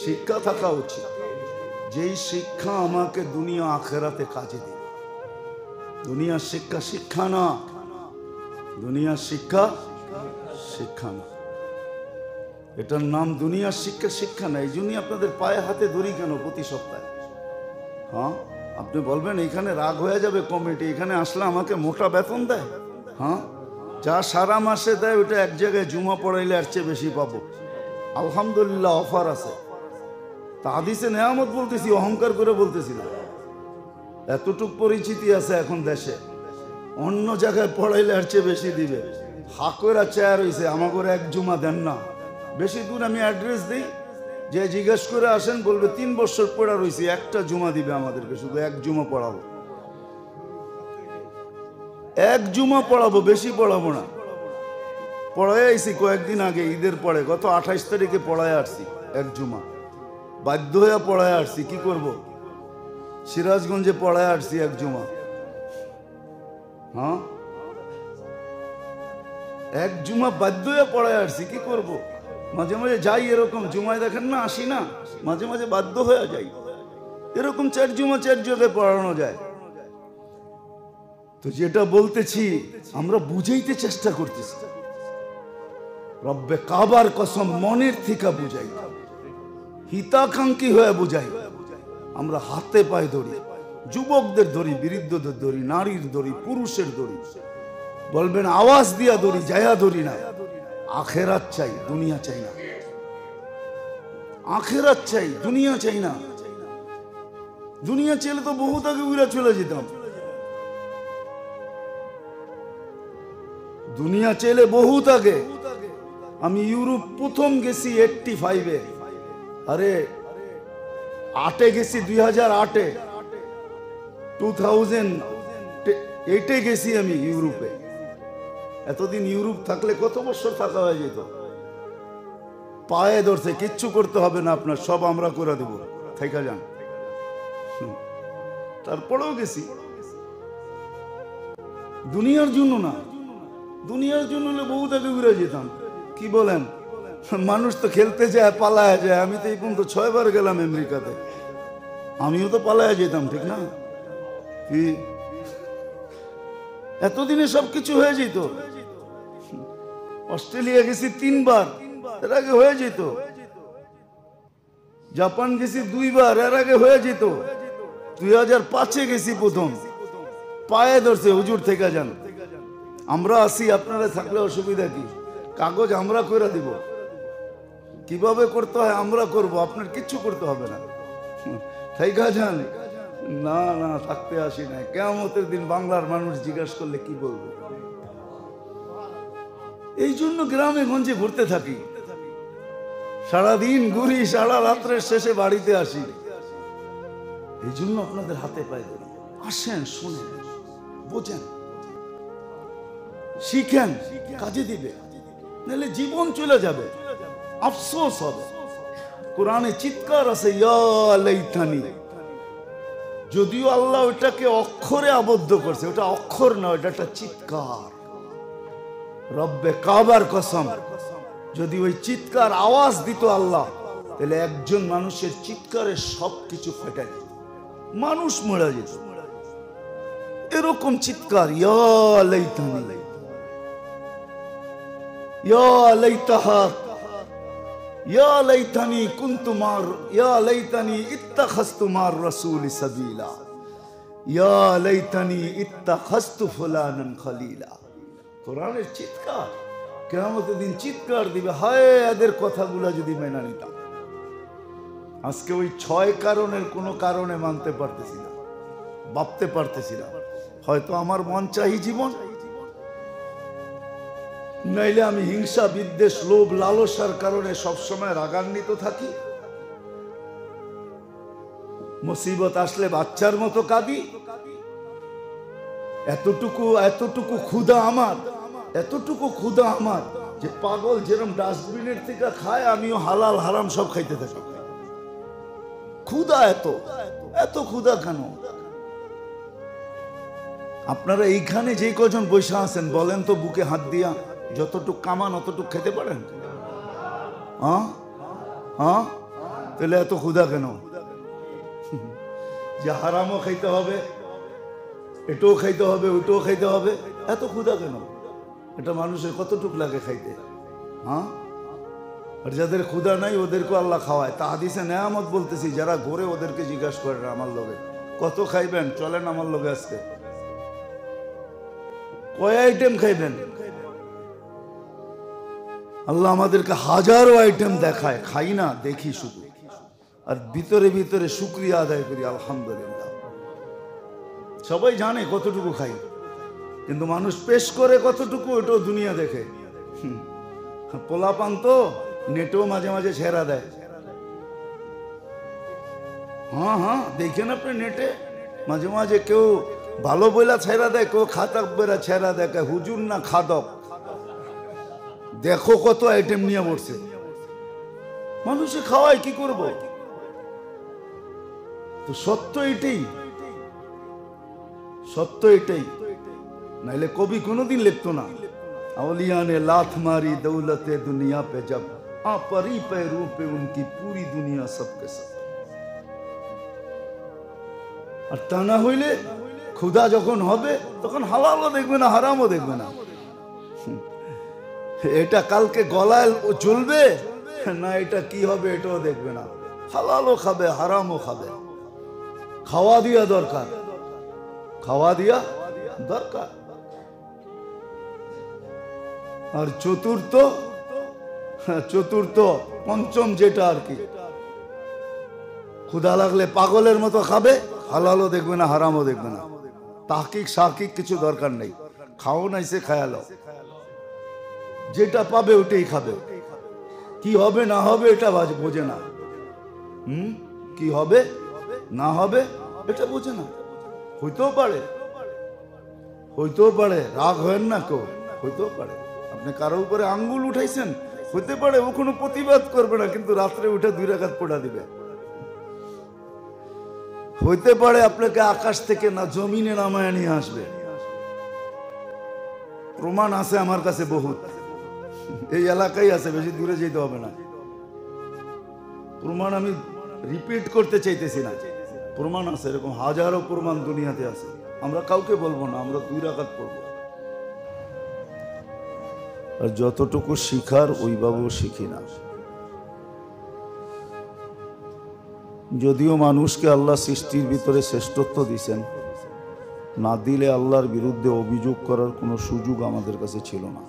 শিক্ষা থাকা উচিত, যেই শিক্ষা আমাকে দুনিয়া আখেরাতে কাজে দিবে। দুনিয়ার শিক্ষা শিক্ষা না, দুনিয়ার শিক্ষা শিক্ষা না, এটার নাম দুনিয়ার শিক্ষা শিক্ষা না। এই জন্যই আপনাদের পায়ে হাতে ধরি কেন প্রতি সপ্তাহে? হ্যাঁ, আপনি বলবেন এখানে রাগ হয়ে যাবে কমিটি, এখানে আসলে আমাকে মোটা বেতন দেয়। হ্যাঁ, যা সারা মাসে দেয় ওটা এক জায়গায় জুমা পড়াইলে আর চেয়ে বেশি পাবো। আলহামদুলিল্লাহ অফার আছে। তা হাদিসে নেয়ামত বলতেছি, অহংকার করে বলতেছি না। এতটুক পরিচিতি আছে এখন দেশে, অন্য জায়গায় পড়াইলে আর চেয়ে বেশি দিবে। হাকরা চেয়ার হয়েছে, আমাকে এক জুমা দেন না। বেশি দূর আমি অ্যাড্রেস দিই, যে জিজ্ঞেস করে আসেন বলবে 3 বছর পড়া রয়েছে, একটা জুমা দিবে আমাদেরকে, শুধু এক জুমা পড়াবো, এক জুমা পড়াবো, বেশি পড়াবো না। পড়ায় আইসি কয়েকদিন আগে ঈদের পরে, গত 28 তারিখে পড়ায় আসছি এক জুমা, বাধ্য হয়ে পড়ায় আসছি। কি করব, সিরাজগঞ্জে পড়ায় আসছি এক জুমা। হ্যাঁ, এক জুমা বাধ্য হয়ে পড়ায় আসছি, কি করব। মাঝে মাঝে যাই এরকম, জুমায় দেখেন না আসি না, মাঝে মাঝে বাধ্য হয়ে যাই। এরকম 4 জুমা 4 জায়গায় পড়ানো যায়। তো যেটা বলতেছি, আমরা বুঝাইতে চেষ্টা করতেছি, রব্বে কাবার কসম মনের থেকে বুঝাই, হিতাকাঙ্ক্ষী হয়ে বুঝাই। আমরা হাতে পায়ে ধরি, যুবকদের ধরি, বৃদ্ধদের ধরি, নারীর ধরি, পুরুষের ধরি। বলবেন আওয়াজ দিয়া ধরি, জায়া ধরি না। আখেরাত চাই, দুনিয়া চাই না। আখেরাত চাই, দুনিয়া চাই না। দুনিয়া চাইলে তো বহুত আগে উড়া চলে যেতাম। দুনিয়া চাইলে বহুত আগে। আমি ইউরোপ প্রথম গেছি 85-এ, আরে 8-এ গেছি, 2008-এ, 2008-এ গেছি আমি ইউরোপে। এতদিন ইউরোপ থাকলে কত বছর থাকা হয়ে যেত। পায়ে ধরছে, কিচ্ছু করতে হবে না আপনার, সব আমরা করে দেব, থাইকা যান। তারপরেও গেছি। দুনিয়ার জন্য না, দুনিয়ার জন্য হলে বহুত আগে ঘুরে যেতাম। কি বলেন, মানুষ তো খেলতে যায়, পালায় যায়। আমি তো এই পর্যন্ত 6 বার গেলাম আমেরিকাতে, আমিও তো পালায় যেতাম, ঠিক না? কি এতদিনে সবকিছু হয়ে যেত। অস্ট্রেলিয়া গেছি 3 বার, এর আগে হয়ে যেত। জাপান গেছি 2 বার, এর আগে হয়ে যেত। 2005-এ গেছি প্রথম, পায়ে ধরছে, হুজুর থেকে যান, আমরা আসি, আপনারা থাকলে অসুবিধা কি? কাগজ আমরা করে দিব, কিভাবে করতে হয় আমরা করব, আপনার কিচ্ছু করতে হবে না, থেকে যান। না না, থাকতে আসি না। কিয়ামতের দিন বাংলার মানুষ জিজ্ঞাসা করলে কি বলবো? এই জন্য গ্রামে গঞ্জে ঘুরতে থাকি, সারাদিন ঘুরি, সারা রাত্রের শেষে বাড়িতে আসি। এই জন্য আপনাদের হাতে পায়ে ধরি। আসেন, শুনেন, বোঝেন, শিখেন, কাজে দিবে, নাহলে জীবন চলে যাবে, আফসোস হবে। কোরআনে চিৎকার আছে, ইয়া লাইতানি। যদিও আল্লাহ ওটাকে অক্ষরে আবদ্ধ করছে, ওটা অক্ষর না, ওটা একটা চিৎকার। রব্বে কাবার কসম, যদি ওই চিৎকার আওয়াজ দিত আল্লাহ, তাহলে একজন মানুষের চিৎকারে সবকিছু ফেটে যেত, মানুষ মরে যেত। এরকম চিৎকার, ইয়া লাইতানি, ইয়া লাইতাহা, ইয়া লাইতানি কুনতু মার, ইয়া লাইতানি ইত্তাখাযতু মার রাসূলি সাবিলা, ইয়া লাইতানি ইত্তাখাযতু ফুলানান খলিলা। কোরআনের চিৎকার, কিয়ামতের দিন চিৎকার দিবে, হায় এদের কথাগুলো যদি মেনে নিতাম। আজকে ওই 6 কারণের কোনো কারণে মানতে পারতেছি না, ভাবতে পারতেছি না। হয়তো আমার মন চাই জীবন, নাইলে আমি হিংসা, বিদ্বেষ, লোভ, লালসার কারণে সবসময় রাগান্বিত থাকি। মুসিবত আসলে বাচ্চার মতো কাঁদি। এতটুকু ক্ষুধা আমার, এতটুকু ক্ষুধা আমার যে পাগল যেরকম ডাস্টবিনের থেকে খায়, আমিও হালাল হারাম সব খাইতে থাকি। ক্ষুধা, এত ক্ষুধা কেন? আপনারা এইখানে যে কজন বৈশা আছেন, বলেন তো বুকে হাত দিয়া, যতটুক কামান অতটুক খেতে পারেন? তাহলে এত ক্ষুধা কেন? যে হারামও খাইতে হবে, এটাও খাইতে হবে, ওটাও খাইতে হবে, এত ক্ষুধা কেন? এটা মানুষের কতটুক লাগে খাইতে? হ্যাঁ, আর যাদের ক্ষুধা নাই ওদেরকে আল্লাহ খাওয়ায়। তা হাদিসে নেয়ামত বলতেছি, যারা ঘরে ওদেরকে জিজ্ঞাসা করে আমার লগে কত খাইবেন, চলেন আমার লগে আজকে কয় আইটেম খাইবেন। আল্লাহ আমাদেরকে হাজারো আইটেম দেখায়, খাই না, দেখি শুধু, আর ভিতরে ভিতরে শুকরিয়া আদায় করি, আলহামদুলিল্লাহ। সবাই জানে কতটুকু খাই, কিন্তু মানুষ পেশ করে কতটুকু, ওটাও দুনিয়া দেখে। পোলাপান তো নেটেও মাঝে মাঝে ছেড়া দেয়। হ্যাঁ, দেখেন আপনি নেটে মাঝে মাঝে কেউ ভালো বইলা ছেড়া দেয়, কেউ খাতাক বেড়া ছেড়া দেয়, হুজুর না খাদক, দেখো কত আইটেম নিয়ে বসছে। মানুষে খাওয়ায়, কি করব? তো সত্য এটাই, সত্য এটাই, নাইলে কবি কোনোদিন লিখতো না, औलिया ने लात मारी दौलते दुनिया पे जब आ परी पैरों पे उनकी पूरी दुनिया सबके सब। আর তা না হইলে ক্ষুধা যখন হবে তখন হালালও দেখবে না, হারামও দেখবে না। এটা কালকে গলায় চলবে না, এটা কি হবে এটাও দেখবে না। হালালও খাবে, হারামও খাবে। খাওয়া দিয়া দরকার, খাওয়া দিয়া দরকার। আর চতুর্থ পঞ্চম যেটা আর কি, ক্ষুধা লাগলে পাগলের মতো খাবে, হালালও দেখবে না, হারামও দেখবে না। তাহকিক সাহকিক কিছু দরকার নেই, খাও নাইছে খায়ালো, যেটা পাবে ওটাই খাবে। কি হবে না হবে এটা বোঝে না। কি হবে না হবে এটা বোঝে না। হইতেও পারে, রাগ হয় না কেউ, হইতেও পারে আপনি কারো উপরে আঙ্গুল উঠাইছেন, হইতে পারে ও কোনো প্রতিবাদ করবে না, কিন্তু রাত্রে উঠে 2 রাকাত পড়া দিবে। হইতে পারে আপনাকে আকাশ থেকে না জমিনে নামায় নিয়ে আসবে। প্রমাণ আছে আমার কাছে বহুত, এই এলাকায় আছে, বেশি দূরে যেতে হবে না। প্রমাণ আমি রিপিট করতে চাইতেছি না, প্রমাণ আছে, এরকম হাজারো প্রমাণ দুনিয়াতে আছে। আমরা কাউকে বলবো না, আমরা 2 রাকাত পড়বো। আর যতটুকু শিখার ওইভাবেও শিখি না। যদিও মানুষকে আল্লাহ সৃষ্টির ভিতরে শ্রেষ্ঠত্ব দিয়েছেন, না দিলে আল্লাহর বিরুদ্ধে অভিযোগ করার কোনো সুযোগ আমাদের কাছে ছিল না।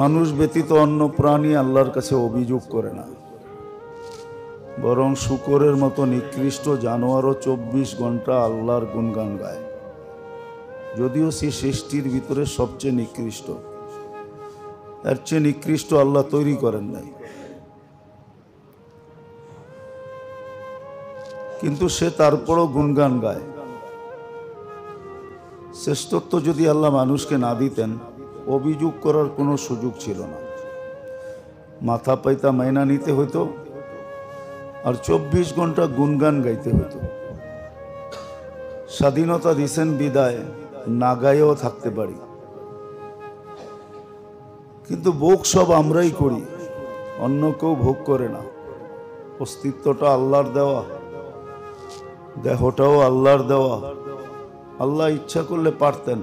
মানুষ ব্যতীত অন্য প্রাণী আল্লাহর কাছে অভিযোগ করে না, বরং শূকরের মতো নিকৃষ্ট জানোয়ারও 24 ঘন্টা আল্লাহর গুণগান গায়। যদিও সে সৃষ্টির ভিতরে সবচেয়ে নিকৃষ্ট, এর চেয়ে নিকৃষ্ট আল্লাহ তৈরি করেন নাই, কিন্তু সে তারপরও গুণগান গায়। শ্রেষ্ঠত্ব যদি আল্লাহ মানুষকে না দিতেন, অভিযোগ করার কোনো সুযোগ ছিল না। মাথা পাইতা মাইনা নিতে হইতো, আর 24 ঘন্টা গুণগান গাইতে হইতো। স্বাধীনতা দিছেন বিদায়, না গায়েও থাকতে পারি, কিন্তু ভোগ সব আমরাই করি, অন্য কেউ ভোগ করে না। অস্তিত্বটা আল্লাহর দেওয়া, দেহটাও আল্লাহর দেওয়া। আল্লাহ ইচ্ছা করলে পারতেন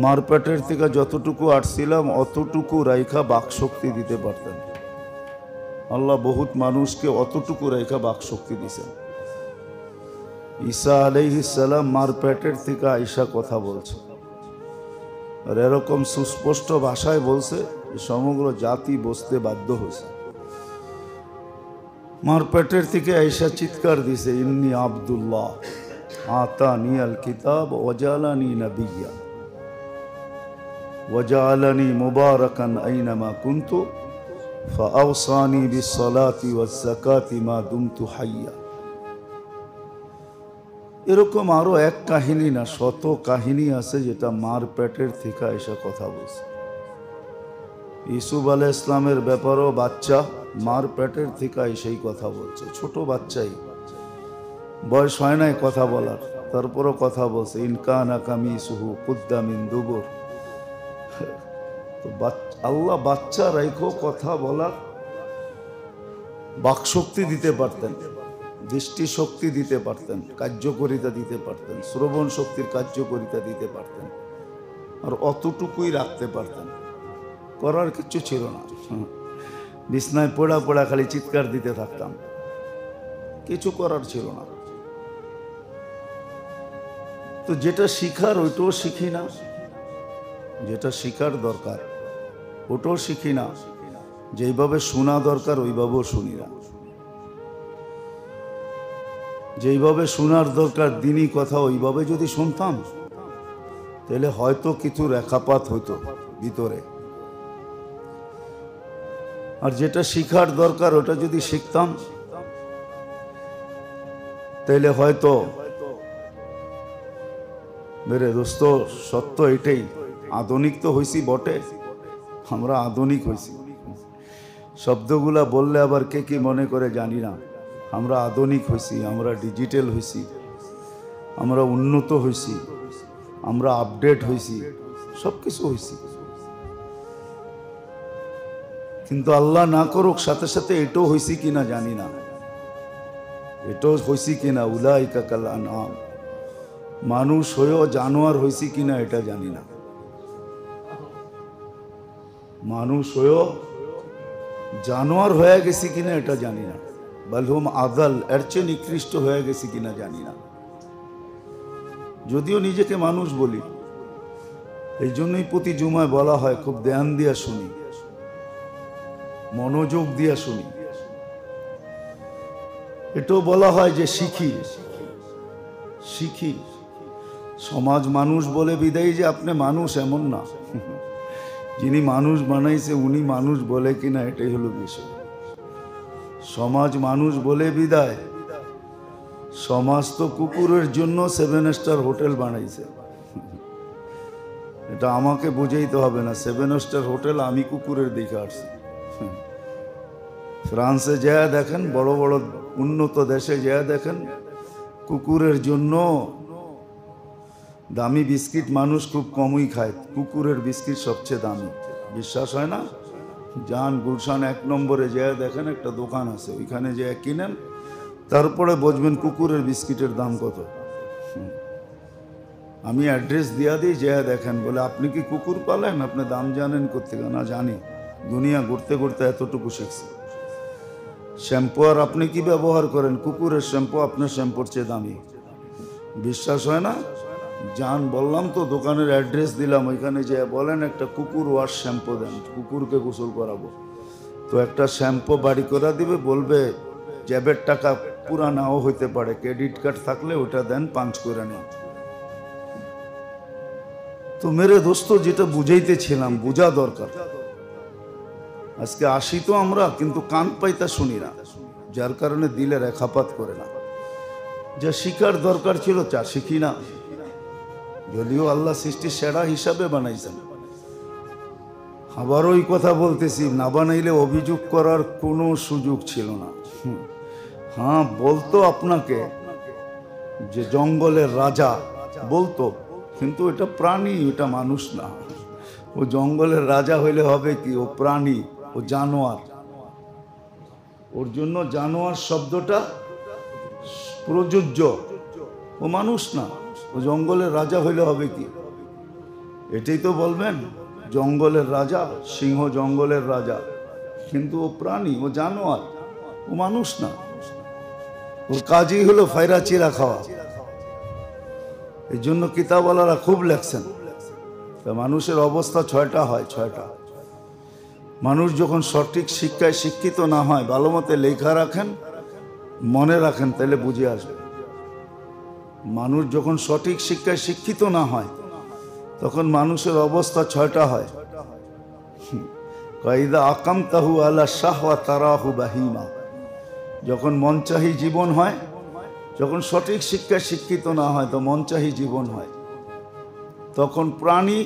মার পেটের থেকে যতটুকু আসছিলাম অতটুকু রাইখা বাকশক্তি দিতে পারতেন। আল্লাহ বহুত মানুষকে অতটুকু রাইখা বাকশক্তি দিছেন। ঈসা আলাইহিস সালাম মার পেটের থেকে আইসা কথা বলছে, আর এরকম সুস্পষ্ট ভাষায় বলছে সমগ্র জাতি বসতে বাধ্য হয়েছে। মার পেটের থেকে আইসা চিৎকার দিছে, ইন্নী আব্দুল্লাহ আতানি আল কিতাব ওয়াজালানি নবিয়্যা ওয়াজআলানি মুবারাকান আইনামা কুনতু ফাআওসানি বিসসালাতি ওয়াজ-যাকাতি মা দুমতু হাইয়্যা। এরকম আরো এক কাহিনী না, শত কাহিনী আছে যেটা মার পেটের থেকে আইসা কথা বলছে। ইউসুফ আলাইহিস সালামের ব্যাপারও বাচ্চা মার পেটের থেকে সেই কথা বলছে, ছোট বাচ্চাই, বয়স হয় নাই কথা বলার, তারপরও কথা বলছে। ইনকানা কামিসুহু কুদ্দা মিন দুবুর। তো আল্লাহ বাচ্চা রাইখো কথা বলার বাকশক্তি দিতে পারতেন, দৃষ্টি শক্তি দিতে পারতেন, কার্যকরিতা দিতে পারতেন, শ্রবণ শক্তির কার্যকরিতা দিতে পারতেন, আর অতটুকুই রাখতে পারতেন। করার কিচ্ছু ছিল না। বিছনায় পড়া পড়া খালি চিৎকার দিতে থাকতাম, কিছু করার ছিল না। তো যেটা শিখার ওইটাও শিখি না, যেটা শিখার দরকার ওটাও শিখি না, যেইভাবে শোনা দরকার ওইভাবেও শুনি না। যেইভাবে শোনার দরকার দিনই কথা ওইভাবে যদি শুনতাম তাহলে হয়তো কিছু রেখাপাত হইতো ভিতরে। আর যেটা শিখার দরকার ওটা যদি শিখতাম তাহলে হয়তো, মেরে দোস্ত সত্য এটাই, আধুনিক তো হয়েছি বটে, আমরা আধুনিক হয়েছি। শব্দগুলা বললে আবার কে কি মনে করে জানি না। আমরা আধুনিক হয়েছি, আমরা ডিজিটাল হয়েছি, আমরা উন্নত হয়েছি, আমরা আপডেট হয়েছি, সব কিছু হয়েছি। কিন্তু আল্লাহ না করুক সাথে সাথে এটাও হয়েছি কিনা জানি না, এটাও হয়েছি কিনা উলাইকা কাল আনআম, মানুষ হয়েও জানোয়ার হয়েছি কিনা এটা জানি না। মানুষ হয়েও জানোয়ার হয়ে গেছি কিনা এটা জানি না। বালহুম আদাল, এর চেয়ে নিকৃষ্ট হয়ে গেছি কিনা জানি না। যদিও নিজেকে মানুষ বলি, এই জন্যই প্রতি জুমায় বলা হয় খুব ধ্যান দিয়া শুনি, মনোযোগ দিয়া শুনি। এটাও বলা হয় যে শিখি শিখি। সমাজ মানুষ বলে বিদায় যে আপনি মানুষ এমন না, যিনি মানুষ বানাইছে উনি মানুষ বলে কিনা এটাই হলো বিষয়। সমাজ মানুষ বলে বিদায়, সমাজ তো কুকুরের জন্য 7 স্টার হোটেল বানাইছে। এটা আমাকে বুঝাইতে হবে না, 7 স্টার হোটেল আমি কুকুরের দেখে আসছি। ফ্রান্সে যায় দেখেন, বড় বড় উন্নত দেশে যায় দেখেন, কুকুরের জন্য দামি বিস্কিট মানুষ খুব কমই খায়, কুকুরের বিস্কিট সবচেয়ে দামি। বিশ্বাস হয় না? যান গুলশান 1 নম্বরে যায় দেখেন, একটা দোকান আছে, ওইখানে যায় কিনেন, তারপরে বুঝবেন কুকুরের বিস্কিটের দাম কত। আমি অ্যাড্রেস দিয়া দিই, যায় দেখেন। বলে আপনি কি কুকুর পালেন, আপনি দাম জানেন কোত্থেকে? না জানি, দুনিয়া ঘুরতে ঘুরতে এতটুকু শিখছি। শ্যাম্পু আর আপনি কি ব্যবহার করেন? কুকুরের শ্যাম্পু আপনার শ্যাম্পুর চেয়ে দামি। বিশ্বাস হয় না? যান, বললাম তো, দোকানের অ্যাড্রেস দিলাম, ওইখানে যে বলেন একটা কুকুর ওয়াশ শ্যাম্পু দেন, কুকুরকে গোসল করাবো। তো একটা শ্যাম্পু বাড়ি করে দিবে, বলবে জ্যাবের টাকা পুরা নাও হইতে পারে, ক্রেডিট কার্ড থাকলে ওটা দেন, পাঞ্চ করে নেন। তো মেরে দোস্ত, যেটা বুঝাইতেছিলাম, বোঝা দরকার। আজকে আসি তো আমরা, কিন্তু কান পাইতা শুনি না, যার কারণে দিলে রেখাপাত করে না। যা শিকার দরকার ছিল তা শিখি না, যদিও আল্লাহ সৃষ্টি সেরা হিসাবে বানাইছেন। আবার ওই কথা বলতেছি, না বানাইলে অভিযোগ করার কোনো সুযোগ ছিল না। হ্যাঁ, বলতো আপনাকে যে জঙ্গলের রাজা, বলতো, কিন্তু এটা প্রাণী, এটা মানুষ না। ও জঙ্গলের রাজা হইলে হবে কি? ও প্রাণী, ও জানোয়ার। ওর জন্য জানোয়ার শব্দটা প্রযোজ্য, ও মানুষ না। ও জঙ্গলের রাজা হইলে হবে কি? এটাই তো বলবেন, জঙ্গলের রাজা, সিংহ জঙ্গলের রাজা, কিন্তু ও প্রাণী, ও জানোয়ার, ও মানুষ না। ওর কাজই হলো ফায়রা চিরা খাওয়া। এই জন্য কিতাবওয়ালারা খুব লেখছেন, মানুষের অবস্থা 6টা হয়, 6টা। মানুষ যখন সঠিক শিক্ষায় শিক্ষিত না হয়, ভালো মতে লেখা রাখেন, মনে রাখেন, তাহলে বুঝে আসবে। মানুষ যখন সঠিক শিক্ষায় শিক্ষিত না হয়, তখন মানুষের অবস্থা 6টা হয়। কাইদা আকামতাহু আলা শাহওয়া তারাহু বাহিমা, যখন মনচাহি জীবন হয়, যখন সঠিক শিক্ষায় শিক্ষিত না হয় তো মনচাহি জীবন হয়, তখন প্রাণী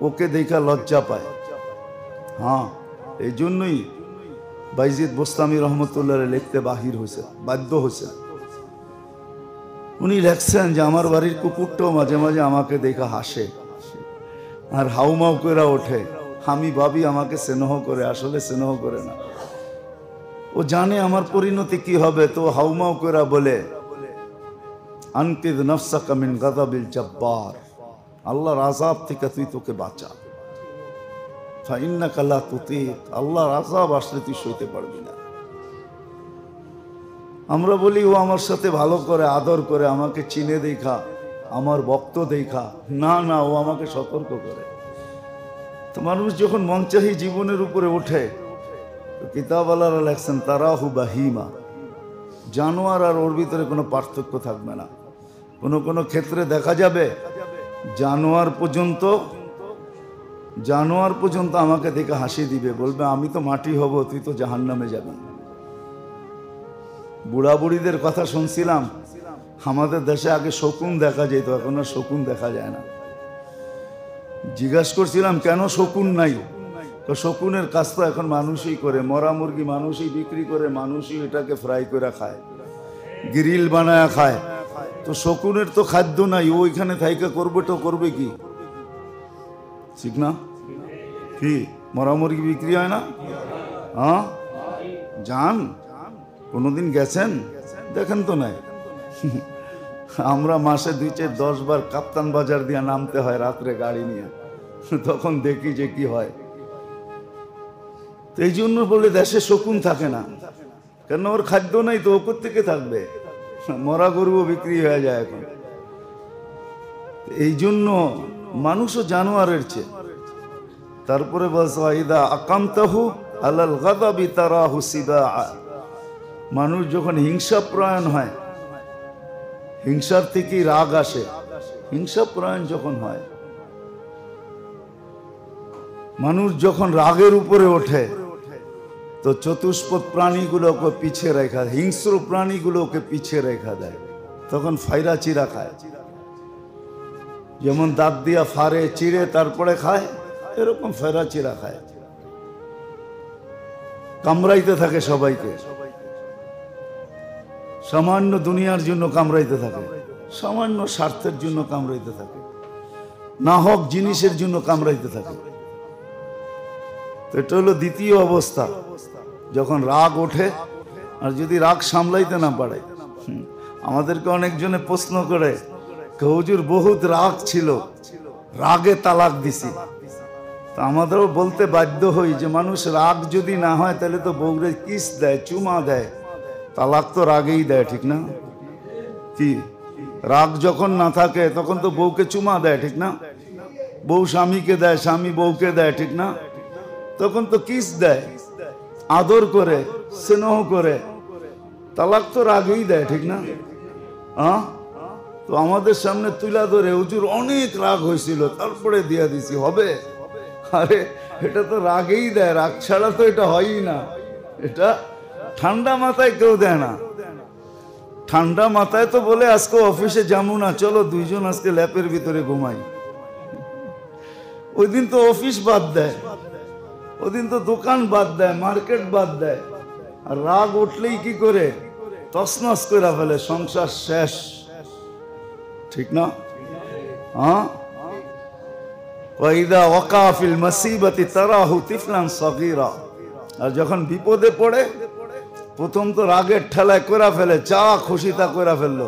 ওকে দেখা লজ্জা পায়। হ্যাঁ, এই জন্যই বাইজিদ বোস্তামি রহমতুল্লাহ লিখতে বাহির হয়েছে, বাধ্য হয়েছে। উনি লেখছেন যে আমার বাড়ির কুকুরটাও মাঝে মাঝে আমাকে দেখা হাসে আর হাউমাউ করে ওঠে। আমি ভাবি আমাকে স্নেহ করে, আসলে স্নেহ করে না। ও ও জানে আমার পরিণতি কি হবে, তো হাউমাউ করে বলে আনকিদ নফসাকা মিন গাযাবিল জব্বার, আল্লাহর আযাব থেকে তুই তোকে বাঁচা। ফাইন্নাকা লা তুতীক, আল্লাহর আযাব আসলে তুই সইতে পারবি না। আমরা বলি ও আমার সাথে ভালো করে আদর করে, আমাকে চিনে দেখা, আমার ভক্ত দেখা। না না, ও আমাকে সতর্ক করে। তো মানুষ যখন মনচাহি জীবনের উপরে ওঠে, কিতাবওয়ালারা লেখছেন তারাহু বাহিমা, জানোয়ার আর ওর ভিতরে কোনো পার্থক্য থাকবে না। কোনো ক্ষেত্রে দেখা যাবে জানোয়ার পর্যন্ত আমাকে দেখে হাসি দিবে, বলবে আমি তো মাটি হব, তুই তো জাহান্নামে যাবি। বুড়া বুড়িদের কথা শুনছিলাম, আমাদের দেশে আগে শকুন দেখা যেত, এখন আর শকুন দেখা যায় না। জিজ্ঞাসা করছিলাম কেন শকুন নাই, তো শকুনের কাজ তো এখন মানুষই করে, মরা মুরগি মানুষই বিক্রি করে, মানুষই এটাকে ফ্রাই করে খায়, গ্রিল বানায় খায়। তো শকুনের তো খাদ্য নাই, ওইখানে থাইকা করবে কি? ঠিক না? কি মরা মুরগি বিক্রি হয় না? হ্যাঁ, যান কোনোদিন গেছেন? দেখেন তো নাই। আমরা মাসে 2-4-10 বার কাপ্তান বাজার দিয়ে নামতে হয় রাত্রে গাড়ি নিয়ে, তখন দেখি যে কি হয়। এই জন্য বলে দেশে শকুন থাকে না, কেন ওর খাদ্য নাই, তো ওপর থেকে থাকবে। মরা গরুও বিক্রি হয়ে যায় এখন। এই জন্য মানুষও জানোয়ারের চেয়ে। তারপরে বলছে ইদা আকামতাহু আলাল গাদাবি তারাহু সিবাআ, মানুষ যখন হিংসা প্রয়ণ হয়, হিংসার থেকেই রাগ আসে, হিংসা প্রয়ণ যখন হয়, মানুষ যখন রাগের উপরে ওঠে, তো চতুষ্পদ প্রাণীগুলোকে পিছিয়ে রেখা, হিংস্র প্রাণীগুলোকে পিছিয়ে রেখা দেয়, তখন ফাইরা চিরা খায়। যেমন দাঁত দিয়া ফাড়ে চিড়ে তারপরে খায়, এরকম ফাইরা চিরা খায়, কামড়াইতে থাকে সবাইকে। সামান্য দুনিয়ার জন্য কামড়াইতে থাকে, সামান্য স্বার্থের জন্য কামড়াইতে থাকে, না হোক জিনিসের জন্য কামড়াইতে থাকে। এটা হলো দ্বিতীয় অবস্থা, যখন রাগ ওঠে। আর যদি রাগ সামলাইতে না পারে, আমাদেরকে অনেকজনে প্রশ্ন করে, হুজুর বহুত রাগ ছিল, রাগে তালাক দিছি। তা আমাদেরও বলতে বাধ্য হই যে মানুষ রাগ যদি না হয় তাহলে তো বউরে কিস দেয়, চুমা দেয়, তালাক তো রাগেই দেয়, ঠিক না? কি রাগ যখন না থাকে তখন তো বউকে চুমা দেয়, ঠিক না? বউ স্বামীকে দেয়, স্বামী বউকে দেয়, ঠিক না? তখন তো কিস দেয়, আদর করে, স্নেহ করে, তালাক তো রাগেই দেয়, ঠিক না? হ্যাঁ, তো আমাদের সামনে তুলা ধরে হুজুর অনেক রাগ হয়েছিল তারপরে দিয়া দিছি, হবে? আরে এটা তো রাগেই দেয়, রাগ ছাড়া তো এটা হয়ই না। এটা ঠান্ডা মাথায় কেউ দেয় না। ঠান্ডা মাথায় তো বলে আজকে অফিসে যাবো না, চলো দুইজন আজকে ল্যাপের ভিতরে ঘুমাই। ওই দিন তো অফিস বাদ দেয়, ওই দিন তো দোকান বাদ দেয়, মার্কেট বাদ দেয়। আর রাগ উঠলেই কি করে তছনছ করে ফেলে, সংসার শেষ, ঠিক না? হ্যাঁ, ওয়াইদা ওয়াকা ফিল মুসিবাতি তারাহু তিফলান সাগীরা, আর যখন বিপদে পড়ে প্রথম তো রাগের ঠেলায় করে ফেলে, যা খুশি তা করে ফেললো।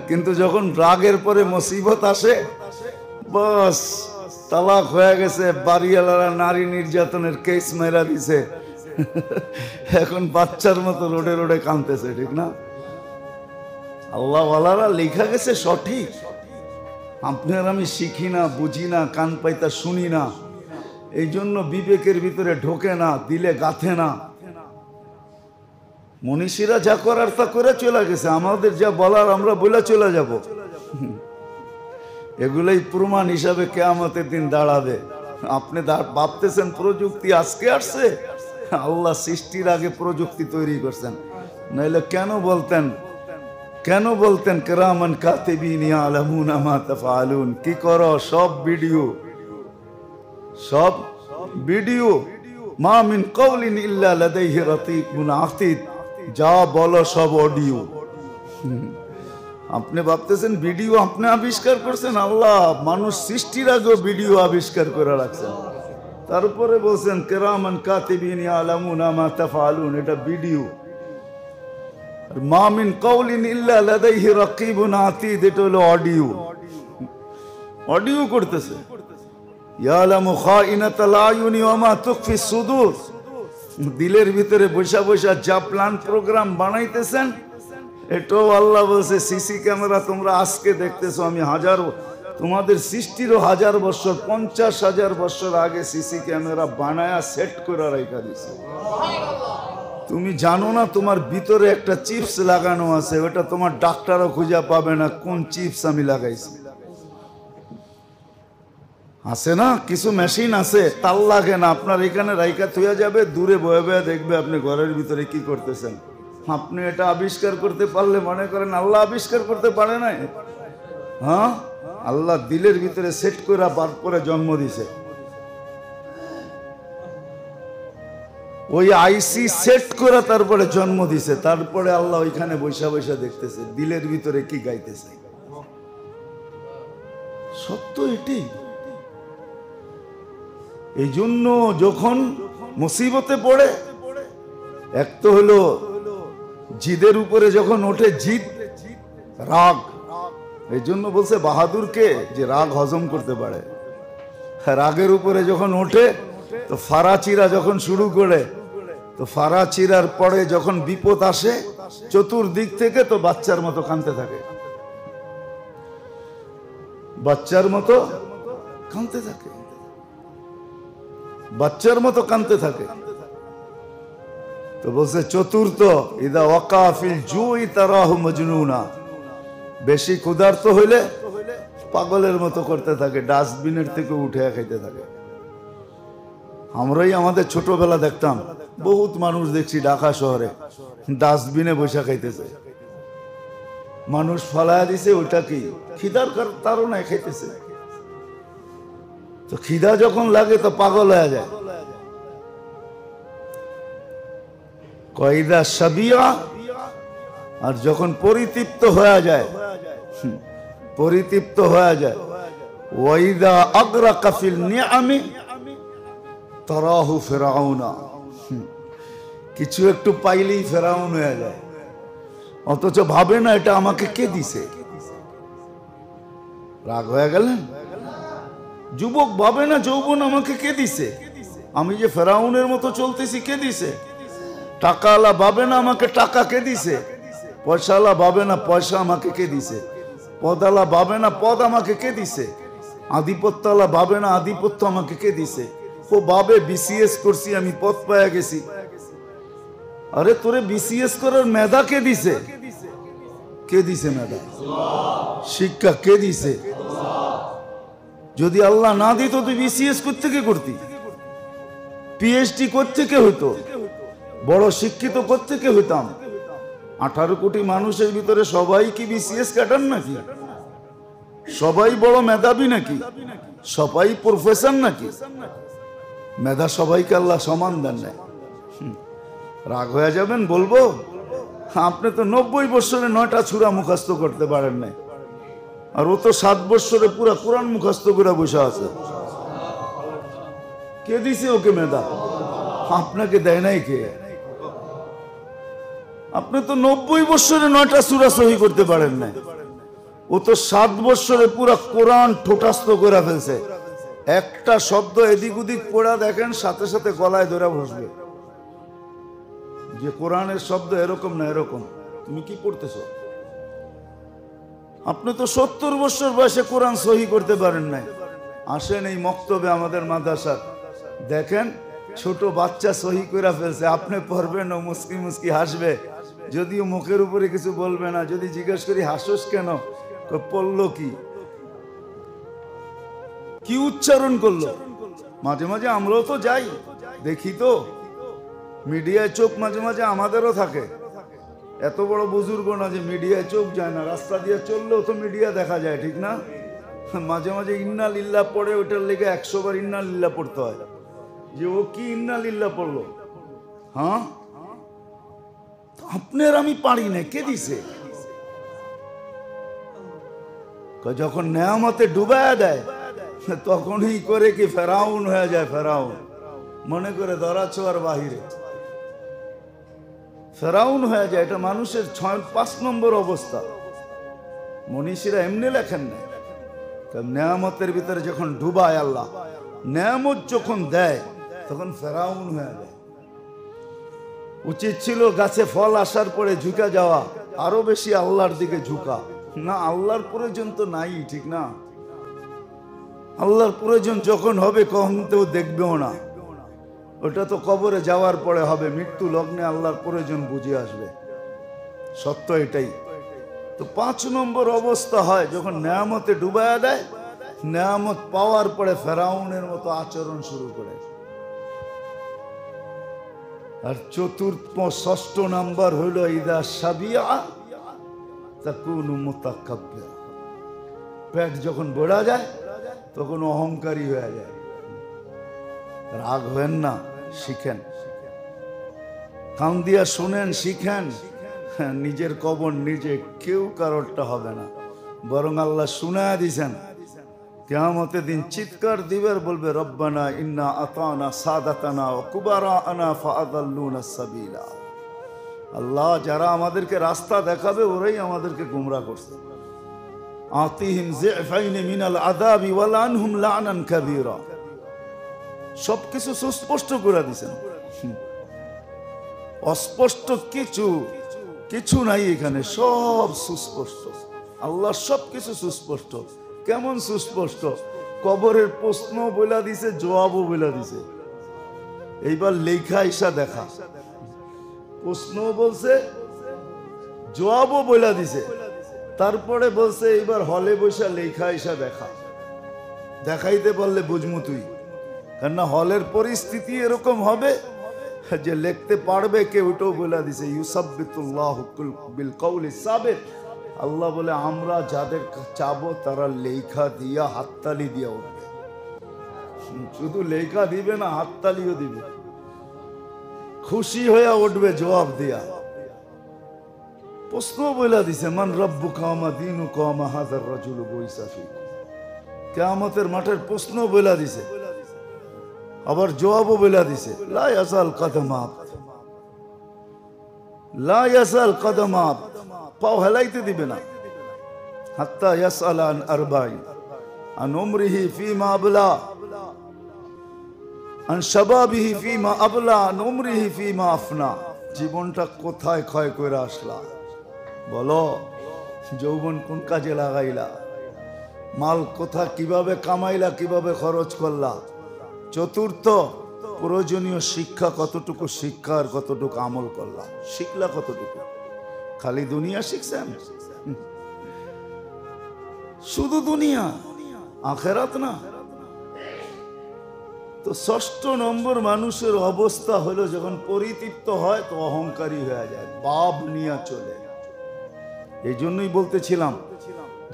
কিন্তু যখন রাগের পরে মুসিবত আসে, বাস তালাক হয়ে গেছে, বাড়িওয়ালারা নারী নির্যাতনের কেস মেরা দিছে, এখন বাচ্চার মতো রোডে রোডে কাঁদতেছে, ঠিক না? আল্লাহওয়ালারা লেখা গেছে সঠিক, আপনার আমি শিখি না, বুঝি না, কান পাইতা শুনি না, এই জন্য বিবেকের ভিতরে ঢোকে না, দিলে গাথে না। মনীষীরা যা করার তা করে চলে গেছে, আমাদের যা বলার আমরা বলে চলে যাব। এগুলাই প্রমাণ হিসাবে কিয়ামতের দিন দাঁড়াবে। আপনি ভাবতেছেন প্রযুক্তি আজকে আসছে, আল্লাহ সৃষ্টির আগে প্রযুক্তি তৈরি করছেন, নাইলে কেন বলতেন কিরামান কাতিবিন ইয়ালামুনা মা তাফআলুন, কি করো সব ভিডিও, মা মিন কওলিন ইল্লা লাদাইহি রাতীকুন আতীদ, যা বলো সব অডিও। আপনি ভাবতেছেন ভিডিও আপনি আবিষ্কার করছেন, আল্লাহ মানুষ সৃষ্টির আগেও ভিডিও আবিষ্কার করে রাখছেন। তারপরে বলছেন কিরামান কাতিবিন ইয়ালামুনা মা তাফআলুন, এটা ভিডিও। মা মিন কাউলিন ইল্লা লাদাইহি রাকিবুন আতীদ, এটা হলো অডিও। অডিও করতেছে। ইয়ালামু খাইনাতাল আয়ুনি ওয়া মা তুখফি সুদূর, দিলের ভিতরে বসা বসা যা প্ল্যান প্রোগ্রাম বানাইতেছেন, এটাও আল্লাহ বলছে সিসি ক্যামেরা তোমরা আজকে দেখতেছো, আমি তোমাদের সৃষ্টিরও 1000 বছর 50,000 বছর আগে সিসি ক্যামেরা বানায়া সেট করে রাখা দিছে। তুমি জানো না তোমার ভিতরে একটা চিপস লাগানো আছে, ওটা তোমার ডাক্তারও খুঁজে পাবে না কোন চিপস আমি লাগাইছি। আছে না কিছু মেশিন আছে, তার লাগে না, আপনার এখানে রাইকা থুয়া যাবে, দূরে বয়ে বয়ে দেখবে আপনি ঘরের ভিতরে কি করতেছেন। আপনি এটা আবিষ্কার করতে পারলে মনে করেন আল্লাহ আবিষ্কার করতে পারে নাই? হ্যাঁ, আল্লাহ দিলের ভিতরে সেট করে বার করে জন্ম দিছে। ওই আইসি সেট করে তারপরে জন্ম দিছে, তারপরে আল্লাহ ওইখানে বৈশা বৈশা দেখতেছে দিলের ভিতরে কি গাইতেছে। সত্য এটি। এই জন্য যখন মুসিবতে পড়ে, এক তো হলো জিদের উপরে যখন ওঠে জিদ, রাগ, এই জন্য বলছে বাহাদুরকে যে রাগ হজম করতে পারে। রাগের উপরে যখন ওঠে তো ফারাচিরা যখন শুরু করে, তো ফারাচিরার পরে যখন বিপদ আসে চতুর্দিক থেকে, তো বাচ্চার মতো কাঁদতে থাকে, বাচ্চার মতো কাঁদতে থাকে, বাচ্চার মতো কাঁদতে থাকে। তো বলছে চতুর্থ, ইদা ওয়াকাফিল জুই তারাহু মজনুনা, বেশি ক্ষুধার্ত হইলে পাগলের মতো করতে থাকে, ডাস্টবিনের থেকে উঠে খাইতে থাকে। আমরাই আমাদের ছোটবেলা দেখতাম, বহুত মানুষ দেখছি ঢাকা শহরে ডাস্টবিনে বসে খাইতেছে, মানুষ ফালায়া দিছে, ওইটা কি খিদার তাড়নায় খাইতেছে। তো খিদা যখন লাগে তো পাগল হয়ে যায়। কয়দা সাবিয়া, আর যখন পরিতৃপ্ত হয়ে যায়, পরিতৃপ্ত হয়ে যায়, ওয়াইদা আগরাকা ফিল নিআমি তারাহু ফিরাউনা, কিছু একটু পাইলেই ফেরাউন হয়ে যায়, অথচ ভাবে না এটা আমাকে কে দিছে। রাগ হয়ে গেলেন? যুবক ভাবে না যৌবন আমাকে কে দিছে, আমি যে ফেরাউনের মতো চলতেছি কে দিছে। টাকাওয়ালা ভাবে না আমাকে টাকা কে দিছে, পয়সাওয়ালা ভাবে না পয়সা আমাকে কে দিছে, পদওয়ালা ভাবে না পদ আমাকে কে দিছে, আধিপত্যওয়ালা ভাবে না আধিপত্য আমাকে কে দিছে। ও ভাবে বিসিএস করছি আমি পদ পায়া গেছি। আরে তোরে বিসিএস করার মেধা কে দিছে? কে দিছে মেধা? শিক্ষা কে দিছে? যদি আল্লাহ না দিত তুই বিসিএস করতে কে করতি, পিএইচডি করতে কে হইতো, বড় শিক্ষিত করতে কে হইতাম। 18 কোটি মানুষের ভিতরে সবাই কি বিসিএস ক্যাডার নাকি? সবাই বড় মেধাবী নাকি? সবাই প্রফেসর নাকি? মেধা সবাইকে আল্লাহ সমান দেন নাই। রাগ হয়ে যাবেন বলবো, আপনি তো 90 বছরে 9টা সূরা মুখস্থ করতে পারেন নাই, আর ও তো 7 বছরে পুরা কোরআন মুখস্থ করে বসে আছে। কে দিছে ওকে মেধা? আপনাকে দেয় নাই কে? আপনি তো 90 বছরে 9টা সূরা সহি করতে পারেন নাই, ও তো 7 বছরে পুরা কোরআন ঠোঁটাস্থ করে ফেলছে। একটা শব্দ এদিক ওদিক পড়া দেখেন সাথে সাথে গলায় ধরে বসবে যে কোরআনের শব্দ এরকম না এরকম, তুমি কি পড়তেছো? আপনি তো 70 বছর বয়সে কোরআন সহি করতে পারেন নাই। আসেন এই মক্তবে আমাদের মাদ্রাসার, দেখেন ছোট বাচ্চা সহি করে ফেলছে, আপনি পড়বেন ও মুস্কি মুস্কি হাসবে, যদিও মুখের উপরে কিছু বলবে না। যদি জিজ্ঞেস করি হাসোস কেন, পড়লো কি, কি উচ্চারণ করলো। মাঝে মাঝে আমরাও তো যাই, দেখি তো মিডিয়ায় চোখ মাঝে মাঝে আমাদেরও থাকে। এত বড় বুজুর্গ না যে মিডিয়ায় চোখ যায় না, রাস্তা দিয়ে চললেও তো মিডিয়া দেখা যায়, ঠিক না? মাঝে মাঝে ইন্না লিল্লাহ পড়ে, ওইটার লেগে 100 বার ইন্না লিল্লাহ পড়তে হয়, যে ও কি ইন্না লিল্লাহ পড়লো। হ্যাঁ, আপনার আমি পারি না, কে দিছে? যখন নেয়ামতে ডুবায়া দেয় তখনই করে কি ফেরাউন হয়ে যায়। ফেরাউন মনে করে ধরা ছোঁয়ার বাহিরে ফেরাউন হয়ে যায়। এটা মানুষের 5 নম্বর অবস্থা। মনীষীরা এমনি লেখেন না, নেয়ামতের ভিতরে যখন ডুবায় আল্লাহ, নেয়ামত যখন দেয় তখন ফেরাউন হয়ে যায়। উচিত ছিল গাছে ফল আসার পরে ঝুঁকা যাওয়া, আরো বেশি আল্লাহর দিকে ঝুঁকা। না, আল্লাহর প্রয়োজন তো নাই, ঠিক না? আল্লাহর প্রয়োজন যখন হবে কখন তো দেখবেও না, ওটা তো কবরে যাওয়ার পরে হবে। মৃত্যু লগ্নে আল্লাহর প্রয়োজন বুঝে আসবে, সত্য এটাই। তো 5 নম্বর অবস্থা হয় যখন নেয়ামতে ডুবায়া দেয়, নেয়ামত পাওয়ার পরে ফেরাউনের মতো আচরণ শুরু করে। আর 6ষ্ঠ নাম্বার হইল ইদা সাবিয়া তাকুনু মুতাকাব্বিরা। পেট যখন বেড়া যায় তখন অহংকারী হয়ে যায়। রাগ হবেন না, শিখেন, কান দিয়া শুনেন, শিখেন। নিজের কবর নিজে, কেউ কারোরটা হবে না। বরং আল্লাহ শুনায়া দিছেন, কিয়ামতের দিন চিৎকার দিবার বলবে রব্বানা ইন্না আতানা সাদাতানা ওয়া কুবারানা ফাআদাল্লুনা সাবিলা। আল্লাহ, যারা আমাদেরকে রাস্তা দেখাবে ওরাই আমাদেরকে গুমরাহ করছে। আতিহিম যিফাইন মিনাল আযাবি ওয়া লানহুম লানান কাবীরা। সবকিছু সুস্পষ্ট করে দিয়েছেন, অস্পষ্ট কিছু নাই এখানে, সব সুস্পষ্ট। আল্লাহ সবকিছু সুস্পষ্ট। কেমন সুস্পষ্ট? কবরের প্রশ্ন বইলা দিছে, জবাবও বইলা দিছে। এইবার লেখা ইসা দেখা, প্রশ্ন বলছে, জবাবও বইলা দিছে। তারপরে বলছে এইবার হলে বসে লেখা ইসা দেখা। দেখাইতে বললে বুঝমু তুই, কেননা হলের পরিস্থিতি এরকম হবে যে লিখতে পারবে কে, ওটাও বলে দিছে। ইউসাব্বিতুল্লাহু বিল কওলি সাবিত। আল্লাহ বলে আমরা যাদের চাবো তারা লেখা দিয়া হাততালি দিয়া উঠবে। শুধু লেখা দিবে না, হাততালিও দিবে, খুশি হয়ে উঠবে জবাব দিয়া। প্রশ্ন বলে দিছে মান রাব্বুকা ওয়া মা দীনুকা ওয়া মা হাযার রাজুলু বুইসা ফীকুম। কিয়ামতের মাঠের প্রশ্ন বলে দিছে, আবার জবাবও বলে দিছে। লা ইয়াসাল কদমাব, লা ইয়াসাল কদমাব, পাও হেলাইতে দিবে না। হাত্তা ইয়াসাল আন আরবাইন, আন উমরিহি ফীমা আবলা, আন শাবাবিহি ফীমা আবলা, আন উমরিহি ফীমা আফনা। জীবনটা কোথায় ক্ষয় করে আসলা বলো? যৌবন কোন কাজে লাগাইলা? মাল কোথা কিভাবে কামাইলা, কিভাবে খরচ করলা? চতুর্থ, প্রয়োজনীয় শিক্ষা কতটুকু শিক্ষা আর কতটুকু আমল করলা, শিখলা কতটুকু? খালি দুনিয়া শিখছেন, শুধু দুনিয়া, আখেরাত না। তো 6ষ্ঠ নম্বর মানুষের অবস্থা হলো যখন পরিতৃপ্ত হয় তো অহংকারী হয়ে যায়, বাপ নিয়ে চলে। এই জন্যই বলতেছিলাম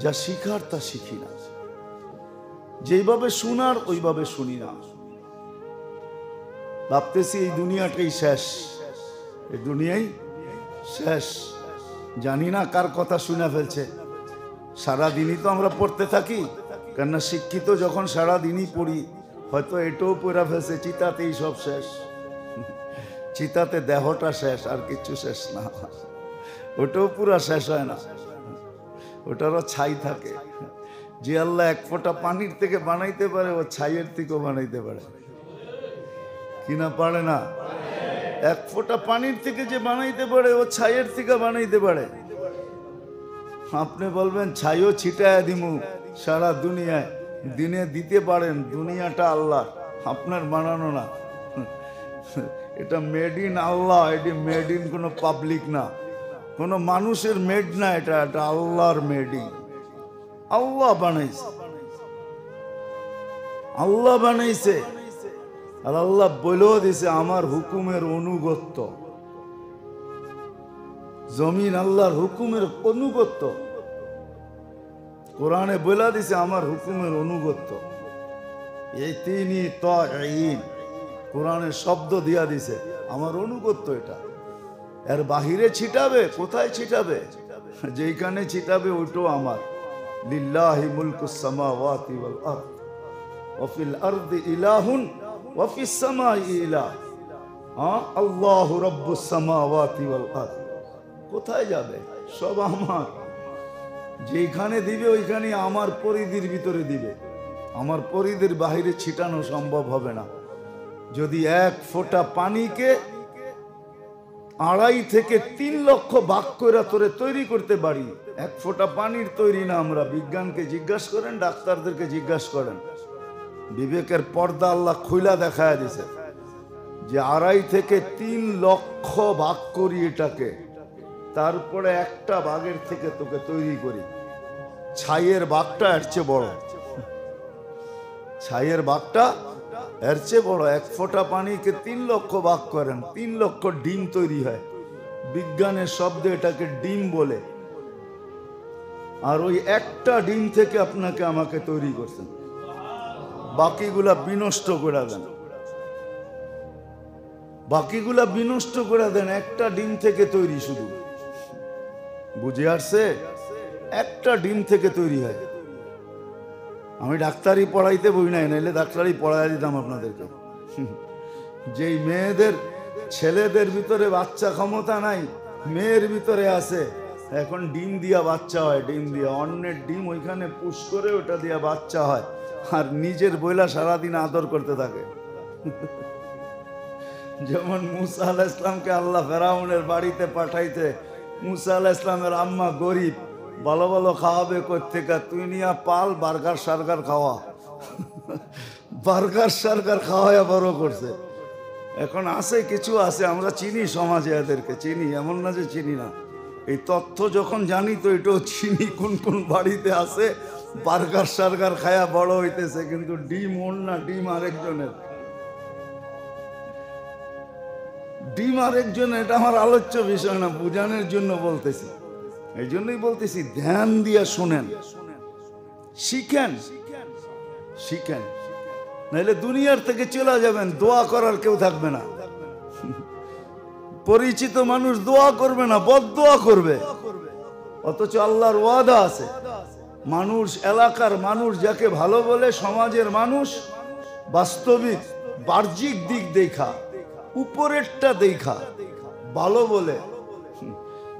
যা শিখার তা শিখি না, যেভাবে শোনার ওইভাবে শুনি না। ভাবতেছি এই দুনিয়াটাই শেষ, এই দুনিয়াই শেষ। জানি না কার কথা শুনে ফেলছে। সারাদিনই তো আমরা পড়তে থাকি, কেননা শিক্ষিত যখন সারাদিনই পড়ি, হয়তো এটাও পড়া ফেলছে চিতাতেই সব শেষ। চিতাতে দেহটা শেষ, আর কিছু শেষ না। ওটাও পুরা শেষ হয় না, ওটারও ছাই থাকে। যে আল্লাহ 1 ফোঁটা পানির থেকে বানাইতে পারে, ও ছাইয়ের থেকেও বানাইতে পারে, কিনা পারে না? 1 ফোঁটা পানির থেকে যে বানাইতে পারে, ও ছাইয়ের থেকে বানাইতে পারে। আপনি বলবেন ছাইও ছিটায় দিমু সারা দুনিয়ায়, দিনে দিতে পারেন। দুনিয়াটা আল্লাহ, আপনার বানানো না। এটা মেড ইন আল্লাহ, এটি মেড ইন কোনো পাবলিক না, কোনো মানুষের মেড না, এটা আল্লাহর মেড ইন। আল্লাহ বানাইছে, আল্লাহ বানাইছে। আর আল্লাহ বলেও দিছে আমার হুকুমের অনুগত্য। জমিন আল্লাহর হুকুমের অনুগত্য। কোরআনে বলে দিছে আমার হুকুমের অনুগত্য। এই তিনই তাঈন, কোরআনের শব্দ দিয়া দিছে আমার অনুগত্য। এটা এর বাহিরে ছিটাবে, কোথায় ছিটাবে? যেখানে ছিটাবে ওইটাও আমার। লিল্লাহি মুলকুস সামাওয়াতি ওয়াল আরদ। ওয়াফিল আরদি ইলাহুন ওয়াফিস সামাই ইলাহ। আল্লাহু রাব্বুস সামাওয়াতি ওয়াল আরদ। কোথায় যাবে? সব আমার। যেখানে দিবে ওইখানে আমার পরিধির ভিতরে দিবে, আমার পরিধির বাহিরে ছিটানো সম্ভব হবে না। যদি এক ফোঁটা পানিকে 2.5 থেকে 3 লক্ষ ভাগ করে তোরে তৈরি করতে পারি, এক ফোঁটা পানির তৈরি না আমরা। বিজ্ঞানকে জিজ্ঞাসা করেন, ডাক্তারদেরকে জিজ্ঞাসা করেন, বিবেকের পর্দা আল্লাহ খুইলা দেখায় দিছে যে 2.5 থেকে 3 লক্ষ ভাগ করি এটাকে, তারপরে একটা ভাগের থেকে তোকে তৈরি করি। ছাইয়ের ভাগটা এর চেয়ে বড়, ছাইয়ের ভাগটা এর চেয়ে বড়। এক ফোঁটা পানিকে 3 লক্ষ ভাগ করেন, 3 লক্ষ ডিম তৈরি হয়। বিজ্ঞানের শব্দে এটাকে ডিম বলে। আর ওই একটা ডিম থেকে আপনাকে আমাকে তৈরি করছেন, বাকিগুলা বিনষ্ট করে দেন, বাকিগুলা বিনষ্ট করে দেন। একটা ডিম থেকে তৈরি, শুধু বুঝে আসছে? একটা ডিম থেকে তৈরি হয়। আমি ডাক্তারি পড়াইতে বই নাই, নাইলে ডাক্তারি পড়াই দিতাম আপনাদেরকে। যেই মেয়েদের ছেলেদের ভিতরে বাচ্চা ক্ষমতা নাই, মেয়ের ভিতরে আছে, এখন ডিম দিয়া বাচ্চা হয়। ডিম দিয়া অন্যের ডিম ওইখানে পুশ করে ওটা দিয়া বাচ্চা হয়, আর নিজের বইলা সারাদিন আদর করতে থাকে। যেমন মুসা আলাইহিস সালামকে আল্লাহ ফেরাউনের বাড়িতে পাঠাইতে, মুসা আলাইহিস সালামের আম্মা গরিব, ভালো ভালো খাওয়াবে কোত্থেকে, তুই নিয়া পাল, বার্গার সার্গার খাওয়া। বার্গার সার্গার খাওয়াইয়া বড় করছে। এখন আছে কিছু আছে, আমরা চিনি সমাজে, এদেরকে চিনি, এমন না যে চিনি না। এই তথ্য যখন জানি তো এটাও চিনি, কোন কোন বাড়িতে আছে বার্গার সার্গার খায়া বড় হইতেছে, কিন্তু ডিম ওর না, ডিম আরেকজনের, ডিম আরেকজনের। এটা আমার আলোচ্য বিষয় না, বুঝানোর জন্য বলতেছি। এই জন্যই বলতেছি ধ্যান দিয়া শুনেন, শিখেন, শিখেন, নাহলে দুনিয়ার থেকে চলে যাবেন, দোয়া করার কেউ থাকবে না। পরিচিত মানুষ দোয়া করবে না, বদদোয়া করবে। অথচ আল্লাহর ওয়াদা আছে, মানুষ, এলাকার মানুষ যাকে ভালো বলে, সমাজের মানুষ, বাস্তবিক বাহ্যিক দিক দেখা, উপরেরটা দেখা ভালো বলে।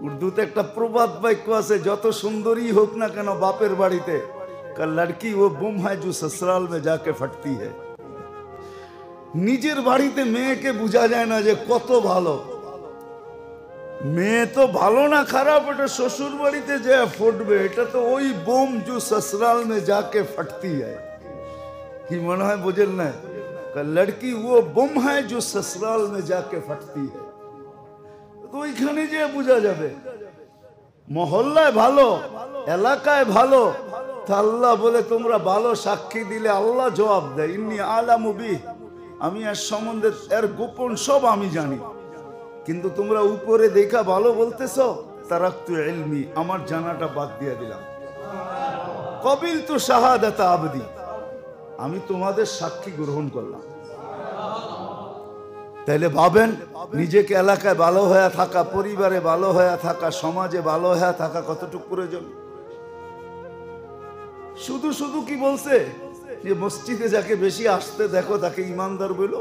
উর্দুতে একটা প্রবাদ বাক্য আছে, যত সুন্দরী হোক না কেন বাপের বাড়িতে, লড়কি ও বুম হয় जो ससुराल में जाके फटती है। নিজের বাড়িতে মেয়েকে বোঝা যায় না যে কত ভালো। মেয়ে তো ভালো না খারাপ, এটা শ্বশুর বাড়িতে যে ফুটবে, এটা তো ওই বোম जो ससुराल में जाके फटती है। কি মনে হয় বুঝেন না? লড়কি ও বুম है जो ससुराल में जाके फटती है। তো ওইখানে যে বোঝা যাবে। মহল্লায় ভালো, এলাকায় ভালো, তা আল্লাহ বলে তোমরা ভালো সাক্ষী দিলে আল্লাহ জবাব দেয়, ইন্নী আলামু বিহি, আমি এর সম্বন্ধে, এর গোপন সব আমি জানি। কিন্তু তোমরা উপরে দেখা ভালো বলতেছো, তারাকতু ইলমি, আমার জানাটা বাদ দিয়ে দিলাম। কবিলতু শাহাদাতা আবদি, আমি তোমাদের সাক্ষী গ্রহণ করলাম। তাইলে ভাবেন, নিজেকে এলাকায় ভালো হয়ে থাকা, পরিবারে ভালো হয়ে থাকা, সমাজে ভালো হয়ে থাকা কতটুকু প্রয়োজন। শুধু শুধু কি বলছে যে মসজিদে যাকে বেশি আসতে দেখো তাকে ইমানদার বলো?